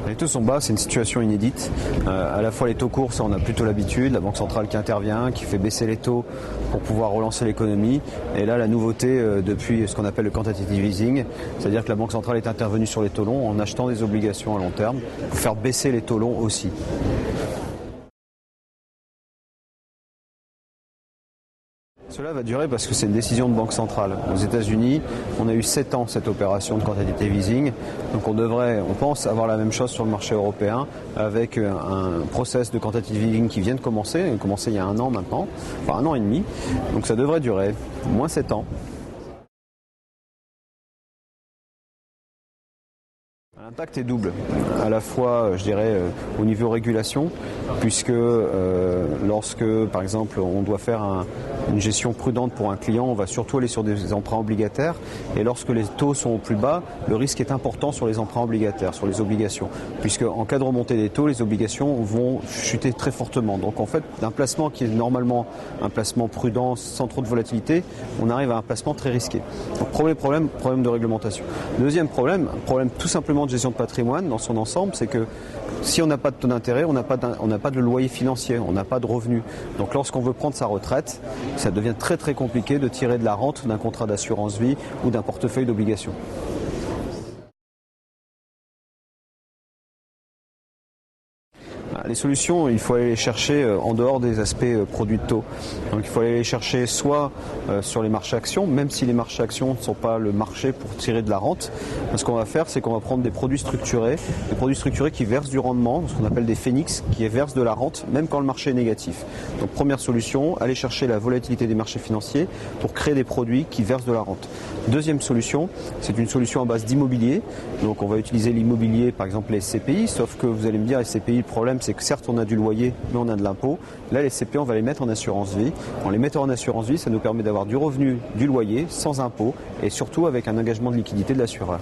Les taux sont bas, c'est une situation inédite. À la fois les taux courts, ça on a plutôt l'habitude, la Banque centrale qui intervient, qui fait baisser les taux pour pouvoir relancer l'économie. Et là la nouveauté depuis ce qu'on appelle le quantitative easing, c'est-à-dire que la Banque centrale est intervenue sur les taux longs en achetant des obligations à long terme pour faire baisser les taux longs aussi. Cela va durer parce que c'est une décision de banque centrale. Aux États-Unis, on a eu 7 ans cette opération de quantitative easing. Donc on pense avoir la même chose sur le marché européen avec un process de quantitative easing qui vient de commencer. Il a commencé il y a 1 an maintenant, enfin 1 an et demi. Donc ça devrait durer moins 7 ans. L'impact est double, à la fois, je dirais, au niveau régulation, puisque lorsque, par exemple, on doit faire une gestion prudente pour un client, on va surtout aller sur des emprunts obligataires, et lorsque les taux sont au plus bas, le risque est important sur les emprunts obligataires, sur les obligations, puisque en cas de remontée des taux, les obligations vont chuter très fortement. Donc en fait, d'un placement qui est normalement un placement prudent, sans trop de volatilité, on arrive à un placement très risqué. Donc premier problème de réglementation. Deuxième problème tout simplement de gestion de patrimoine dans son ensemble, c'est que si on n'a pas de taux d'intérêt, on n'a pas de loyer financier, on n'a pas de revenus. Donc lorsqu'on veut prendre sa retraite, ça devient très très compliqué de tirer de la rente d'un contrat d'assurance vie ou d'un portefeuille d'obligations. Les solutions, il faut aller les chercher en dehors des aspects produits de taux. Donc il faut aller les chercher soit sur les marchés actions, même si les marchés actions ne sont pas le marché pour tirer de la rente. Ce qu'on va faire, c'est qu'on va prendre des produits structurés qui versent du rendement, ce qu'on appelle des phénix, qui versent de la rente, même quand le marché est négatif. Donc première solution, aller chercher la volatilité des marchés financiers pour créer des produits qui versent de la rente. Deuxième solution, c'est une solution à base d'immobilier. Donc on va utiliser l'immobilier, par exemple les SCPI, sauf que vous allez me dire, les SCPI, le problème c'est que certes on a du loyer, mais on a de l'impôt. Là les SCPI, on va les mettre en assurance vie. En les mettant en assurance vie, ça nous permet d'avoir du revenu, du loyer, sans impôt, et surtout avec un engagement de liquidité de l'assureur.